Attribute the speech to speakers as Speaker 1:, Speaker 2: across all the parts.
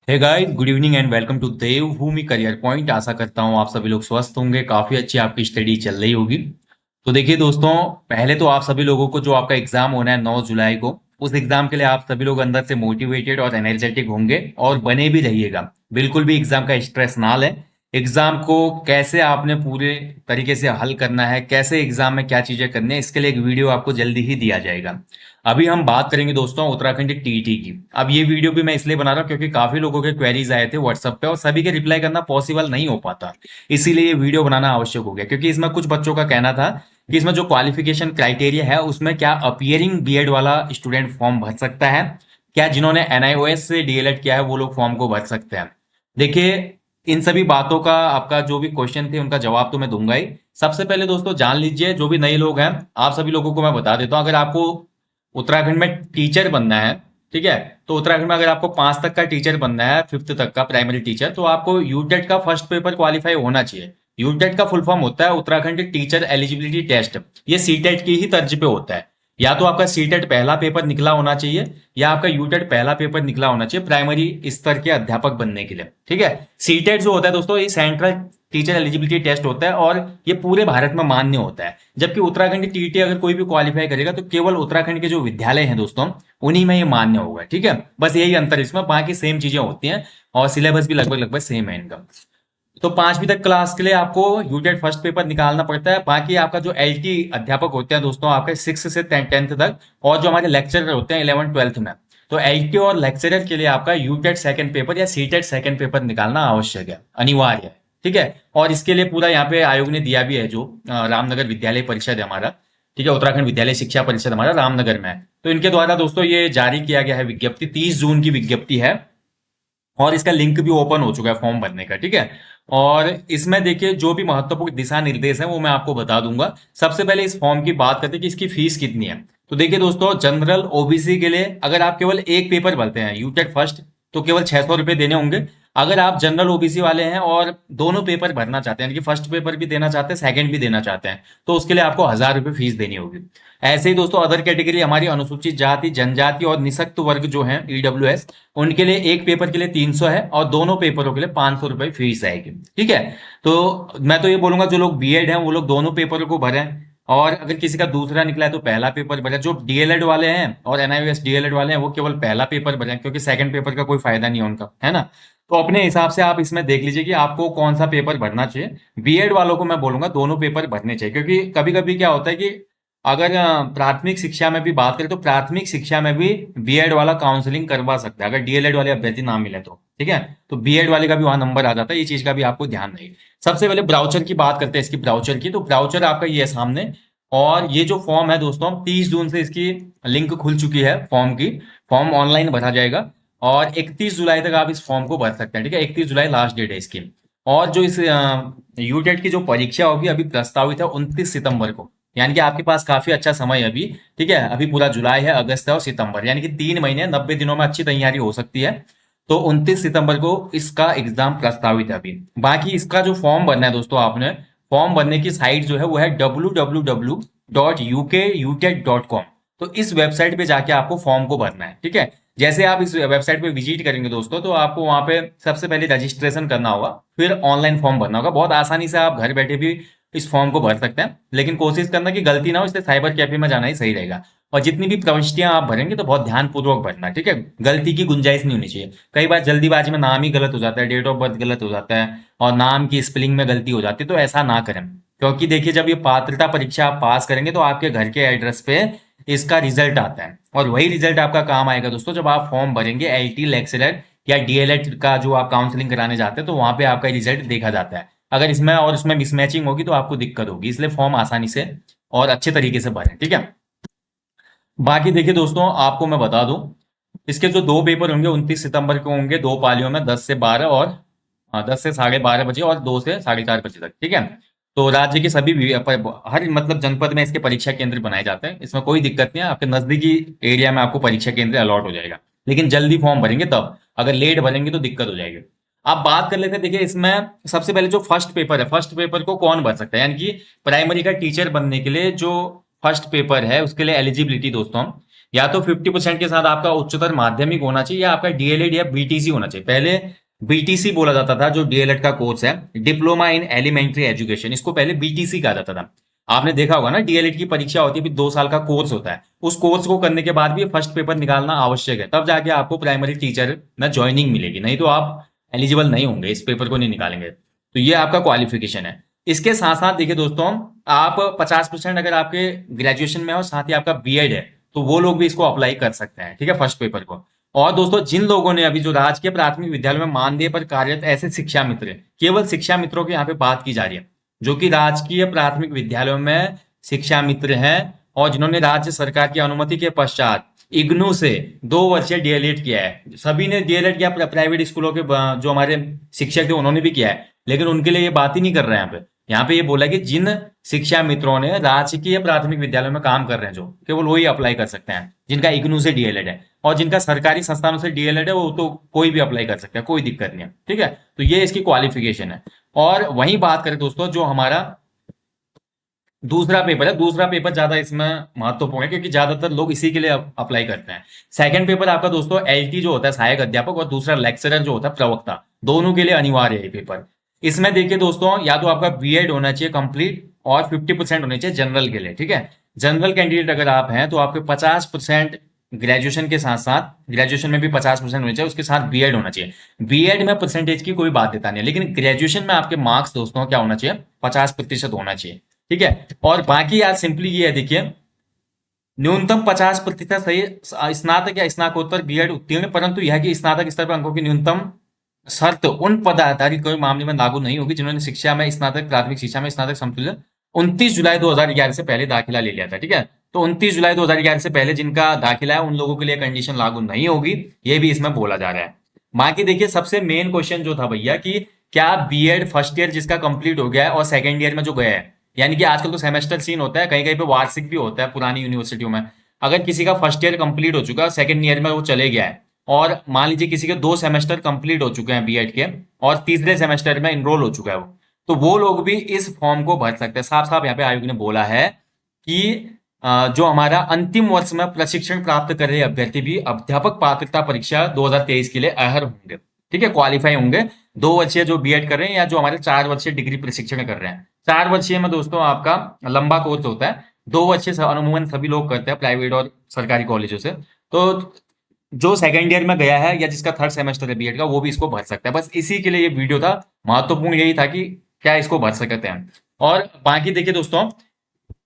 Speaker 1: Hey guys, good evening and welcome to Devbhoomi career point. आशा करता हूँ आप सभी लोग स्वस्थ होंगे, काफी अच्छी आपकी स्टडी चल रही होगी। तो देखिए दोस्तों, पहले तो आप सभी लोगों को जो आपका एग्जाम होना है 9 जुलाई को, उस एग्जाम के लिए आप सभी लोग अंदर से मोटिवेटेड और एनर्जेटिक होंगे और बने भी रहिएगा। बिल्कुल भी एग्जाम का स्ट्रेस ना लें। एग्जाम को कैसे आपने पूरे तरीके से हल करना है, कैसे एग्जाम में क्या चीजें करनी है, इसके लिए एक वीडियो आपको जल्दी ही दिया जाएगा। अभी हम बात करेंगे दोस्तों उत्तराखंड टीईटी की। अब ये वीडियो भी मैं इसलिए बना रहा हूँ क्योंकि काफी लोगों के क्वेरीज आए थे व्हाट्सएप पे और सभी के रिप्लाई करना पॉसिबल नहीं हो पाता। इसीलिए ये वीडियो बनाना आवश्यक हो गया, क्योंकि इसमें कुछ बच्चों का कहना था कि इसमें जो क्वालिफिकेशन क्राइटेरिया है उसमें क्या अपीयरिंग बीएड वाला स्टूडेंट फॉर्म भर सकता है, क्या जिन्होंने एनआईओएस से डीएलएड किया है वो लोग फॉर्म को भर सकते हैं। देखिए, इन सभी बातों का आपका जो भी क्वेश्चन थे उनका जवाब तो मैं दूंगा ही। सबसे पहले दोस्तों जान लीजिए, जो भी नए लोग हैं आप सभी लोगों को मैं बता देता हूँ, अगर आपको उत्तराखंड में टीचर बनना है, ठीक है, तो उत्तराखंड में अगर आपको 5 तक का टीचर बनना है, 5th तक का प्राइमरी टीचर, तो आपको यूटेट का फर्स्ट पेपर क्वालिफाई होना चाहिए। यूटेट का फुल फॉर्म होता है उत्तराखंड टीचर एलिजिबिलिटी टेस्ट। ये सीटेट की ही तर्ज पे होता है। या तो आपका सीटेट पहला पेपर निकला होना चाहिए या आपका यूटेट पहला पेपर निकला होना चाहिए प्राइमरी स्तर के अध्यापक बनने के लिए, ठीक है। सीटेट जो होता है दोस्तों, ये सेंट्रल टीचर एलिजिबिलिटी टेस्ट होता है और ये पूरे भारत में मान्य होता है। जबकि उत्तराखंड टीईटी अगर कोई भी क्वालिफाई करेगा तो केवल उत्तराखंड के जो विद्यालय हैं दोस्तों, उन्हीं में ये मान्य होगा, ठीक है। बस यही अंतर इसमें, बाकी सेम चीजें होती हैं और सिलेबस भी लगभग लगभग सेम है इनका। तो 5वीं तक क्लास के लिए आपको यूटेट फर्स्ट पेपर निकालना पड़ता है। बाकी आपका जो एलटी अध्यापक होते हैं दोस्तों, आपके 6 से 10th तक, और जो हमारे लेक्चरर होते हैं 11th-12th में, तो एलटी और लेक्चरर के लिए आपका यूटेट सेकंड पेपर या सीटेट सेकंड पेपर निकालना आवश्यक है, अनिवार्य है, ठीक है। और इसके लिए पूरा यहाँ पे आयोग ने दिया भी है, जो रामनगर विद्यालय परिषद है हमारा, ठीक है, उत्तराखंड विद्यालय शिक्षा परिषद हमारा रामनगर में है। तो इनके द्वारा दोस्तों ये जारी किया गया है विज्ञप्ति, 30 जून की विज्ञप्ति है और इसका लिंक भी ओपन हो चुका है फॉर्म भरने का, ठीक है। और इसमें देखिए जो भी महत्वपूर्ण दिशा निर्देश है वो मैं आपको बता दूंगा। सबसे पहले इस फॉर्म की बात करते हैं कि इसकी फीस कितनी है। तो देखिए दोस्तों, जनरल ओबीसी के लिए अगर आप केवल एक पेपर भरते हैं यूटेट फर्स्ट, तो केवल 600 रुपये देने होंगे। अगर आप जनरल ओबीसी वाले हैं और दोनों पेपर भरना चाहते हैं, यानी कि फर्स्ट पेपर भी देना चाहते हैं, सेकंड भी देना चाहते हैं, तो उसके लिए आपको 1000 रुपये फीस देनी होगी। ऐसे ही दोस्तों अदर कैटेगरी हमारी अनुसूचित जाति, जनजाति और निशक्त वर्ग जो है ईडब्ल्यूएस, उनके लिए एक पेपर के लिए 300 है और दोनों पेपरों के लिए 500 रुपये फीस आएगी, ठीक है। तो मैं तो ये बोलूंगा जो लोग बीएड हैं वो लोग दोनों पेपरों को भरें, और अगर किसी का दूसरा निकला है तो पहला पेपर भरें। जो डीएलएड वाले हैं और एनआईओएस डीएलएड वाले हैं वो केवल पहला पेपर भरें, क्योंकि सेकंड पेपर का कोई फायदा नहीं है उनका, है ना। तो अपने हिसाब से आप इसमें देख लीजिए कि आपको कौन सा पेपर भरना चाहिए। बीएड वालों को मैं बोलूंगा दोनों पेपर भरने चाहिए, क्योंकि कभी कभी क्या होता है कि अगर प्राथमिक शिक्षा में भी बात करें तो प्राथमिक शिक्षा में भी बीएड वाला काउंसलिंग करवा सकता है, अगर डीएलएड वाले अभ्यर्थी ना मिले तो, ठीक है। तो बीएड वाले का भी वहां नंबर आ जाता है, ये चीज का भी आपको ध्यान रहे। सबसे पहले ब्राउचर की बात करते हैं, इसकी ब्राउचर की। तो ब्राउचर आपका ये है सामने, और ये जो फॉर्म है दोस्तों 30 जून से इसकी लिंक खुल चुकी है फॉर्म की। फॉर्म ऑनलाइन भरा जाएगा और 31 जुलाई तक आप इस फॉर्म को भर सकते हैं, ठीक है। 31 जुलाई लास्ट डेट है इसकी। और जो इस यूटेट की जो परीक्षा होगी अभी प्रस्तावित है 29 सितंबर को, यानी कि आपके पास काफी अच्छा समय है अभी, ठीक है। अभी पूरा जुलाई है, अगस्त है और सितंबर, यानी कि 3 महीने 90 दिनों में अच्छी तैयारी हो सकती है। तो 29 सितंबर को इसका एग्जाम प्रस्तावित है अभी। बाकी इसका जो फॉर्म भरना है दोस्तों, आपने फॉर्म भरने की साइट जो है वो है www.ukUTET.com। तो इस वेबसाइट पे जाके आपको फॉर्म को भरना है, ठीक है। जैसे आप इस वेबसाइट पे विजिट करेंगे दोस्तों, तो आपको वहां पे सबसे पहले रजिस्ट्रेशन करना होगा, फिर ऑनलाइन फॉर्म भरना होगा। बहुत आसानी से आप घर बैठे भी इस फॉर्म को भर सकते हैं, लेकिन कोशिश करना कि गलती ना हो, इसलिए साइबर कैफे में जाना ही सही रहेगा। और जितनी भी प्रविष्टियां आप भरेंगे तो बहुत ध्यानपूर्वक भरना, ठीक है। गलती की गुंजाइश नहीं होनी चाहिए। कई बार जल्दीबाजी में नाम ही गलत हो जाता है, डेट ऑफ बर्थ गलत हो जाता है और नाम की स्पेलिंग में गलती हो जाती है, तो ऐसा ना करें। क्योंकि देखिए जब ये पात्रता परीक्षा आप पास करेंगे तो आपके घर के एड्रेस पे इसका रिजल्ट आता है, और वही रिजल्ट आपका काम आएगा दोस्तों जब आप फॉर्म भरेंगे एलटी लेक्चरर या डीएलएड का, जो आप काउंसलिंग कराने जाते हैं, तो वहां पे आपका रिजल्ट देखा जाता है। अगर इसमें और उसमें मिसमैचिंग होगी तो आपको दिक्कत होगी, इसलिए फॉर्म आसानी से और अच्छे तरीके से भरें, ठीक है। बाकी देखिए दोस्तों, आपको मैं बता दूं, इसके जो दो पेपर होंगे 29 सितंबर को होंगे, दो पालियों में 10 से 12 और 10 से 12:30 बजे और 2 से 4:30 बजे तक, ठीक है। तो राज्य के सभी हर मतलब जनपद में इसके परीक्षा केंद्र बनाए जाते हैं, इसमें कोई दिक्कत नहीं है। आपके नजदीकी एरिया में आपको परीक्षा केंद्र अलॉट हो जाएगा, लेकिन जल्दी फॉर्म भरेंगे तब, अगर लेट भरेंगे तो दिक्कत हो जाएगी। आप बात कर लेते हैं, देखिए इसमें सबसे पहले जो फर्स्ट पेपर है, फर्स्ट पेपर को कौन भर सकता है, यानी कि प्राइमरी का टीचर बनने के लिए जो फर्स्ट पेपर है उसके लिए एलिजिबिलिटी दोस्तों, या तो 50% के साथ आपका उच्चतर माध्यमिक होना चाहिए या आपका डीएलएड या बीटीसी होना चाहिए। पहले बीटीसी बोला जाता था, जो डीएलएड का कोर्स है, डिप्लोमा इन एलिमेंट्री एजुकेशन, इसको पहले बीटीसी कहा जाता था। आपने देखा होगा ना, डीएलएड की परीक्षा होती है, फिर 2 साल का कोर्स होता है, उस कोर्स को करने के बाद भी फर्स्ट पेपर निकालना आवश्यक है, तब जाके आपको प्राइमरी टीचर में ज्वाइनिंग मिलेगी, नहीं तो आप एलिजिबल नहीं होंगे, इस पेपर को नहीं निकालेंगे। तो ये आपका क्वालिफिकेशन है। इसके साथ साथ देखिए दोस्तों, आप 50% अगर आपके ग्रेजुएशन में हो, साथ ही आपका बीएड है, तो वो लोग भी इसको अप्लाई कर सकते हैं, ठीक है, फर्स्ट पेपर को। और दोस्तों, जिन लोगों ने अभी जो राजकीय प्राथमिक विद्यालय में मानदेय पर कार्यरत ऐसे शिक्षा मित्र, केवल शिक्षा मित्रों की यहाँ पे बात की जा रही है, जो कि राजकीय प्राथमिक विद्यालयों में शिक्षा मित्र हैं और जिन्होंने राज्य सरकार की अनुमति के पश्चात इग्नू से 2 वर्षीय डीएलएड किया है। सभी ने डीएलएड किया, प्राइवेट स्कूलों के जो हमारे शिक्षक थे उन्होंने भी किया है, लेकिन उनके लिए ये बात ही नहीं कर रहे हैं यहाँ पे। यहाँ पे ये बोला कि जिन शिक्षा मित्रों ने राजकीय प्राथमिक विद्यालयों में काम कर रहे हैं, जो केवल वही अप्लाई कर सकते हैं, जिनका इग्नू से डीएलएड है। और जिनका सरकारी संस्थानों से डीएलएड है, वो तो कोई भी अप्लाई कर सकता है, कोई दिक्कत नहीं है, ठीक है। तो ये इसकी क्वालिफिकेशन है। और वहीं बात करें दोस्तों, जो हमारा दूसरा पेपर है, दूसरा पेपर ज्यादा इसमें महत्वपूर्ण है, क्योंकि ज्यादातर लोग इसी के लिए अप्लाई करते हैं। सेकंड पेपर आपका दोस्तों एलटी जो होता है, सहायक अध्यापक, और दूसरा लेक्चरर जो होता है, प्रवक्ता, दोनों के लिए अनिवार्य है ये पेपर। इसमें देखिए दोस्तों, या तो आपका बीएड होना चाहिए कंप्लीट और 50% होने चाहिए जनरल के लिए, ठीक है। जनरल कैंडिडेट अगर आप हैं तो आपके 50% ग्रेजुएशन के साथ साथ, ग्रेजुएशन में भी 50% होने चाहिए, उसके साथ बीएड होना चाहिए। बीएड में परसेंटेज की कोई बाध्यता नहीं है, लेकिन ग्रेजुएशन में आपके मार्क्स दोस्तों क्या होना चाहिए, 50% होना चाहिए, ठीक है। और बाकी यार सिंपली ये है, देखिए, न्यूनतम 50% सही स्नातक या स्नातकोत्तर बीएड उत्तीर्ण, परंतु यह कि स्नातक स्तर पर अंकों की न्यूनतम शर्त उन पदाधिकारी कोई मामले में लागू नहीं होगी जिन्होंने शिक्षा में स्नातक, प्राथमिक शिक्षा में स्नातक समतुल्य 29 जुलाई 2011 से पहले दाखिला ले लिया था, ठीक है। तो 29 जुलाई 2011 से पहले जिनका दाखिला है, उन लोगों के लिए कंडीशन लागू नहीं होगी, ये भी इसमें बोला जा रहा है। बाकी देखिए, सबसे मेन क्वेश्चन जो था भैया, कि क्या बीएड फर्स्ट ईयर जिसका कंप्लीट हो गया है और सेकेंड ईयर में जो गया है, यानी कि आजकल तो सेमेस्टर सीन होता है, कहीं कहीं पे वार्षिक भी होता है पुरानी यूनिवर्सिटियों में, अगर किसी का फर्स्ट ईयर कंप्लीट हो चुका है, सेकेंड ईयर में वो चले गया है, और मान लीजिए किसी के 2 सेमेस्टर कंप्लीट हो चुके हैं बीएड के और तीसरे सेमेस्टर में इनरोल हो चुका है वो, तो वो लोग भी इस फॉर्म को भर सकते हैं। साफ साफ यहाँ पे आयोग ने बोला है कि जो हमारा अंतिम वर्ष में प्रशिक्षण प्राप्त कर रहे अभ्यर्थी भी अध्यापक पात्रता परीक्षा 2023 के लिए अहर होंगे, ठीक है, क्वालिफाई होंगे। 2 वर्षीय जो बीएड कर रहे हैं या जो हमारे 4 वर्षीय डिग्री प्रशिक्षण कर रहे हैं। 4 वर्षीय में दोस्तों आपका लंबा कोर्स होता है, 2 वर्षीय अमूमन सभी लोग करते हैं प्राइवेट और सरकारी कॉलेजों से। तो जो सेकेंड ईयर में गया है या जिसका थर्ड सेमेस्टर है बीएड का, वो भी इसको भर सकता है। बस इसी के लिए ये वीडियो था, महत्वपूर्ण यही था कि क्या इसको भर सकते हैं। और बाकी देखिए दोस्तों,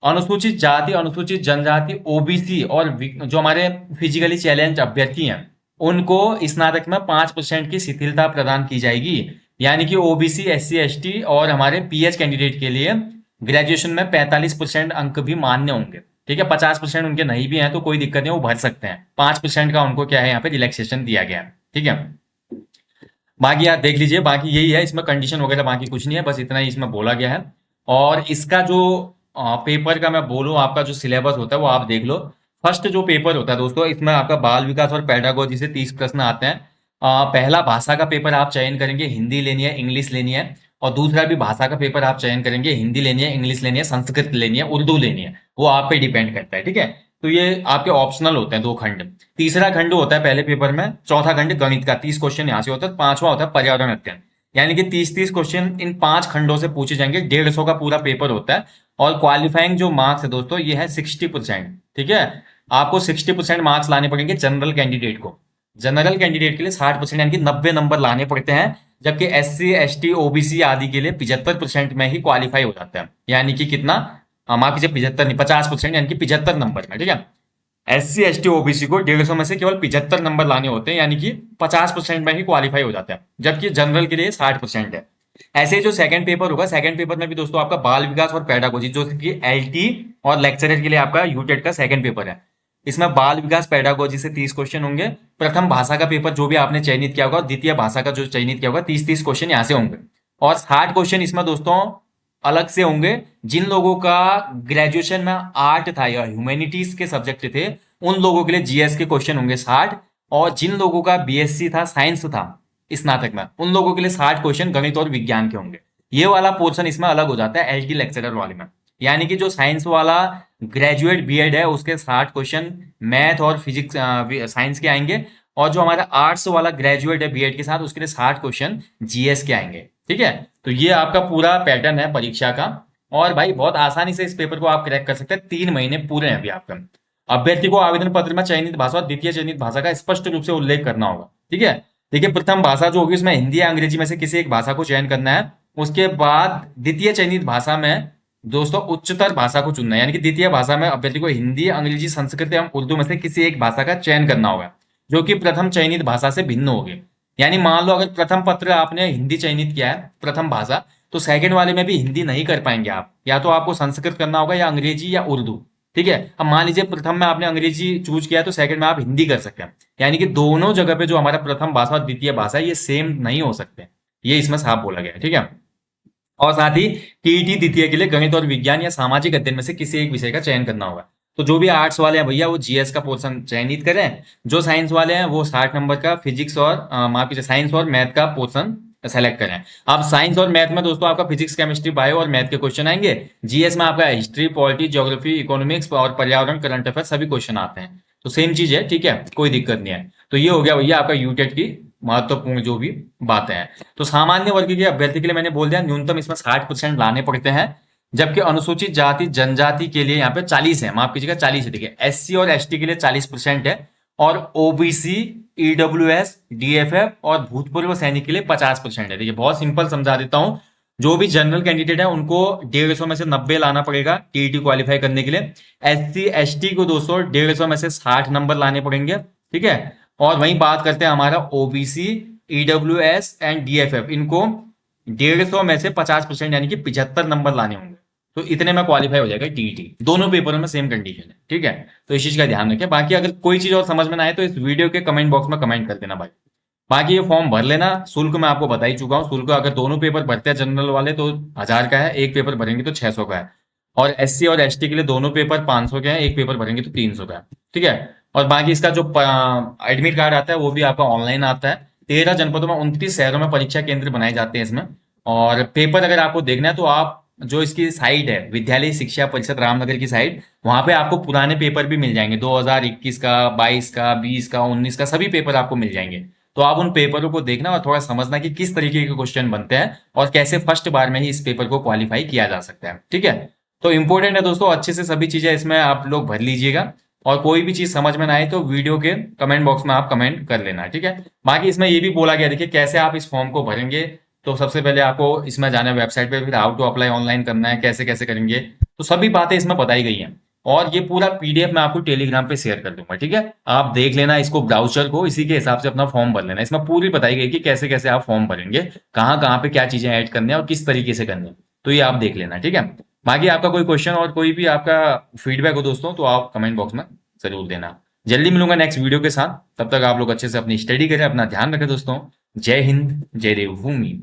Speaker 1: अनुसूचित जाति, अनुसूचित जनजाति, ओबीसी और जो हमारे फिजिकली चैलेंज अभ्यर्थी हैं, उनको स्नातक में 5% की शिथिलता प्रदान की जाएगी। यानी कि ओबीसी, एससी, एसटी और हमारे पीएच कैंडिडेट के लिए ग्रेजुएशन में 45% अंक भी मान्य होंगे, ठीक है। 50% उनके नहीं भी हैं तो कोई दिक्कत नहीं, वो भर सकते हैं। 5% का उनको क्या है, यहाँ पे रिलैक्सेशन दिया गया है, ठीक है। बाकी यार देख लीजिए, बाकी यही है इसमें, कंडीशन वगैरह बाकी कुछ नहीं है, बस इतना ही इसमें बोला गया है। और इसका जो पेपर का मैं बोलूँ, आपका जो सिलेबस होता है वो आप देख लो। फर्स्ट जो पेपर होता है दोस्तों, इसमें आपका बाल विकास और पेडागोजी से 30 प्रश्न आते हैं। पहला भाषा का पेपर आप चयन करेंगे, हिंदी लेनी है, इंग्लिश लेनी है। और दूसरा भी भाषा का पेपर आप चयन करेंगे, हिंदी लेनी है, इंग्लिश लेनी है, संस्कृत लेनी है, उर्दू लेनी है, वो आप पे डिपेंड करता है, ठीक है। तो ये आपके ऑप्शनल होते हैं 2 खंड। तीसरा खंड होता है पहले पेपर में, चौथा खंड गणित का, 30 क्वेश्चन यहाँ से होता है। पांचवा होता है पर्यावरण अध्ययन, यानी कि 30 क्वेश्चन इन 5 खंडों से पूछे जाएंगे। 150 का पूरा पेपर होता है। और क्वालिफाइंग जो मार्क्स है दोस्तों, ये है 60%, ठीक है। आपको 60% मार्क्स लाने पड़ेंगे जनरल कैंडिडेट को। जनरल कैंडिडेट के लिए 60% यानी कि 90 नंबर लाने पड़ते हैं, जबकि एससी, एसटी, ओबीसी आदि के लिए 75% में ही क्वालिफाई हो जाता है। यानी कि कितना, माफ कीजिए, 75 नहीं, 50%, यानी कि 75 नंबर में, ठीक है। एससी, एसटी, ओबीसी को 150 में से केवल 75 नंबर लाने होते हैं, यानी कि 50% में ही क्वालिफाई हो जाता है, जबकि जनरल के लिए 60% है। ऐसे ही जो सेकंड पेपर होगा, सेकंड पेपर में भी दोस्तों आपका बाल विकास और पेडागोजी, जो कि एलटी और लेक्चरर के लिए आपका यूटेट का सेकंड पेपर है। इसमें बाल विकास पेडागोजी से 30 क्वेश्चन होंगे। प्रथम भाषा का पेपर जो भी आपने चयनित किया होगा, द्वितीय भाषा का जो चयनित किया होगा, 30-30 क्वेश्चन यहाँ से होंगे। और 60 क्वेश्चन इसमें दोस्तों अलग से होंगे। जिन लोगों का ग्रेजुएशन में आर्ट था या ह्यूमैनिटीज के सब्जेक्ट थे, उन लोगों के लिए जीएस के क्वेश्चन होंगे 60। और जिन लोगों का बीएससी था, साइंस था स्नातक में, उन लोगों के लिए 60 क्वेश्चन गणित और विज्ञान के होंगे। ये वाला पोर्शन इसमें अलग हो जाता है एलटी लेक्चरर वाले में। यानी कि जो साइंस वाला ग्रेजुएट बीएड है उसके 60 क्वेश्चन मैथ और फिजिक्स साइंस के आएंगे, और जो हमारा आर्ट्स वाला ग्रेजुएट है बीएड के साथ उसके लिए 60 क्वेश्चन जीएस के आएंगे। ठीक है, तो ये आपका पूरा पैटर्न है परीक्षा का। और भाई बहुत आसानी से इस पेपर को आप क्रैक कर सकते हैं, 3 महीने पूरे हैं अभी आपका। अभ्यर्थी को आवेदन पत्र में चयनित भाषा और द्वितीय चयनित भाषा का स्पष्ट रूप से उल्लेख करना होगा। ठीक है, देखिए प्रथम भाषा जो होगी उसमें हिंदी या अंग्रेजी में से किसी एक भाषा को चयन करना है। उसके बाद द्वितीय चयनित भाषा में दोस्तों उच्चतर भाषा को चुनना है, यानी कि द्वितीय भाषा में अभ्यर्थी को हिंदी, अंग्रेजी, संस्कृत एवं उर्दू में से किसी एक भाषा का चयन करना होगा जो कि प्रथम चयनित भाषा से भिन्न होगी। यानी मान लो अगर प्रथम पत्र आपने हिंदी चयनित किया है प्रथम भाषा, तो सेकंड वाले में भी हिंदी नहीं कर पाएंगे आप, या तो आपको संस्कृत करना होगा या अंग्रेजी या उर्दू। ठीक है, अब मान लीजिए प्रथम में आपने अंग्रेजी चूज किया तो सेकंड में आप हिंदी कर सकते हैं। यानी कि दोनों जगह पे जो हमारा प्रथम भाषा और द्वितीय भाषा है ये सेम नहीं हो सकते, ये इसमें साफ बोला गया है। ठीक है, और साथ ही टीईटी द्वितीय के लिए गणित और विज्ञान या सामाजिक अध्ययन में से किसी एक विषय का चयन करना होगा। तो जो भी आर्ट्स वाले हैं भैया वो जीएस का पोर्शन चयनित करें, जो साइंस वाले हैं वो 60 नंबर का फिजिक्स और माफ कीजिए साइंस और मैथ का पोर्शन सेलेक्ट करें। अब साइंस और मैथ में दोस्तों आपका फिजिक्स, केमिस्ट्री, बायो और मैथ के क्वेश्चन आएंगे। जीएस में आपका हिस्ट्री, पॉलिटी, ज्योग्राफी, इकोनॉमिक्स और पर्यावरण, करंट अफेयर सभी क्वेश्चन आते हैं। तो सेम चीज है, ठीक है, कोई दिक्कत नहीं है। तो ये हो गया भैया आपका यूटेट की महत्वपूर्ण जो भी बातें हैं। तो सामान्य वर्ग के अभ्यर्थी के लिए मैंने बोल दिया न्यूनतम इसमें 60% लाने पड़ते हैं, जबकि अनुसूचित जाति जनजाति के लिए यहाँ पे 40 है, माफ कीजिएगा 40 है। देखिए एससी और एसटी के लिए 40% है, और ओबीसी, ईडब्ल्यूएस, डीएफएफ और भूतपूर्व सैनिक के लिए 50% है। देखिए बहुत सिंपल समझा देता हूँ, जो भी जनरल कैंडिडेट है उनको 150 में से 90 लाना पड़ेगा टीईटी क्वालिफाई करने के लिए। एससी एसटी को दोस्तों 150 में से 60 नंबर लाने पड़ेंगे। ठीक है, और वहीं बात करते हैं हमारा ओबीसी, ईडब्ल्यूएस एंड डीएफएफ, इनको 150 में से 50% यानी कि 75 नंबर लाने होंगे। तो इतने में क्वालिफाई हो जाएगा टीईटी। दोनों पेपरों में सेम कंडीशन है। ठीक है, तो इस चीज का ध्यान रखें। बाकी अगर कोई चीज और समझ में ना आए तो इस वीडियो के कमेंट बॉक्स में कमेंट कर देना भाई। बाकी ये फॉर्म भर लेना। शुल्क मैं आपको बता ही चुका हूँ, शुल्क अगर दोनों पेपर भरते हैं जनरल वाले तो 1000 का है, एक पेपर भरेंगे तो 600 का है। और एससी और एसटी के लिए दोनों पेपर 500 के हैं, एक पेपर भरेंगे तो 300 का है। ठीक है, और बाकी इसका जो एडमिट कार्ड आता है वो भी आपका ऑनलाइन आता है। 13 जनपदों में 29 शहरों में परीक्षा केंद्र बनाए जाते हैं इसमें। और पेपर अगर आपको देखना है तो आप जो इसकी साइट है विद्यालय शिक्षा परिषद रामनगर की साइट, वहां पे आपको पुराने पेपर भी मिल जाएंगे, 2021 का, 22 का, 20 का, 19 का, सभी पेपर आपको मिल जाएंगे। तो आप उन पेपरों को देखना और थोड़ा समझना कि किस तरीके के क्वेश्चन बनते हैं और कैसे फर्स्ट बार में ही इस पेपर को क्वालिफाई किया जा सकता है। ठीक है, तो इंपॉर्टेंट है दोस्तों, अच्छे से सभी चीजें इसमें आप लोग भर लीजिएगा। और कोई भी चीज समझ में ना आए तो वीडियो के कमेंट बॉक्स में आप कमेंट कर लेना। ठीक है, बाकी इसमें ये भी बोला गया, देखिए कैसे आप इस फॉर्म को भरेंगे। तो सबसे पहले आपको इसमें जाना है वेबसाइट पे, फिर हाउ टू अप्लाई ऑनलाइन करना है, कैसे कैसे करेंगे, तो सभी बातें इसमें बताई गई हैं। और ये पूरा पीडीएफ मैं आपको टेलीग्राम पे शेयर कर दूंगा। ठीक है, आप देख लेना इसको, ब्राउजर को, इसी के हिसाब से अपना फॉर्म भर लेना। इसमें पूरी बताई गई कि कैसे कैसे आप फॉर्म भरेंगे, कहाँ कहाँ पे क्या चीजें ऐड करनी है और किस तरीके से करनी है। तो ये आप देख लेना। ठीक है, बाकी आपका कोई क्वेश्चन और कोई भी आपका फीडबैक हो दोस्तों तो आप कमेंट बॉक्स में जरूर देना। जल्दी मिलूंगा नेक्स्ट वीडियो के साथ, तब तक आप लोग अच्छे से अपनी स्टडी करें, अपना ध्यान रखें दोस्तों। जय हिंद, जय देवभूमि।